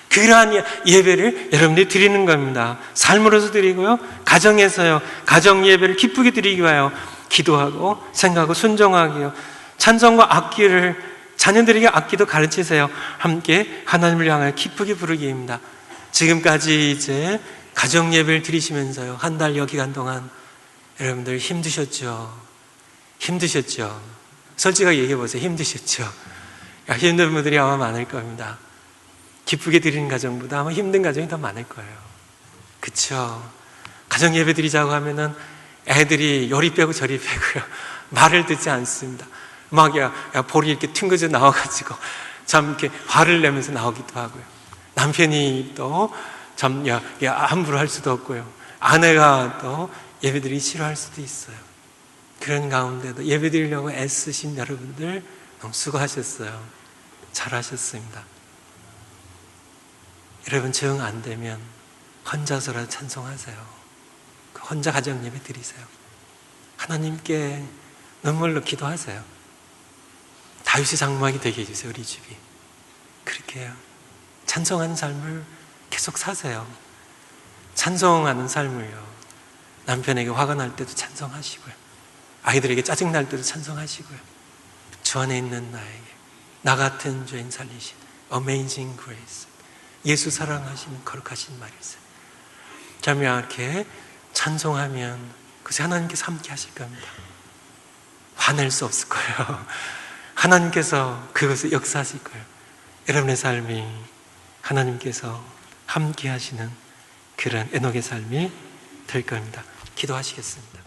그러한 예배를 여러분들이 드리는 겁니다. 삶으로서 드리고요, 가정에서요, 가정 예배를 기쁘게 드리기 위하여 기도하고 생각하고 순종하기요, 찬송과 악기를 자녀들에게 악기도 가르치세요. 함께 하나님을 향하여 기쁘게 부르기입니다. 지금까지 이제 가정 예배를 드리시면서요, 한 달여 기간 동안 여러분들 힘드셨죠? 솔직하게 얘기해 보세요. 힘드셨죠? 힘든 분들이 아마 많을 겁니다. 기쁘게 드리는 가정보다 아마 힘든 가정이 더 많을 거예요. 그쵸? 가정 예배 드리자고 하면은 애들이 요리 빼고 저리 빼고요, 말을 듣지 않습니다. 볼이 이렇게 튕겨져 나와가지고 참 이렇게 화를 내면서 나오기도 하고요. 남편이 또 참 함부로 할 수도 없고요. 아내가 또 예배드리기 싫어할 수도 있어요. 그런 가운데도 예배 드리려고 애쓰신 여러분들 너무 수고하셨어요. 잘하셨습니다. 여러분 정 안 되면 혼자서라도 찬송하세요. 혼자 가정 예배 드리세요. 하나님께 눈물로 기도하세요. 다윗의 장막이 되게 해주세요. 우리 집이 그렇게 해요. 찬송하는 삶을 계속 사세요. 찬송하는 삶을요, 남편에게 화가 날 때도 찬송하시고요, 아이들에게 짜증날 때도 찬송하시고요, 주 안에 있는 나에게 나 같은 죄인 살리신 Amazing Grace, 예수 사랑하시는 거룩하신 말이세요. 참 이렇게 찬송하면 그것이 하나님께서 함께 하실 겁니다. 화낼 수 없을 거예요. 하나님께서 그것을 역사하실 거예요. 여러분의 삶이 하나님께서 함께 하시는 그런 에녹의 삶이 될 겁니다. 기도하시겠습니다.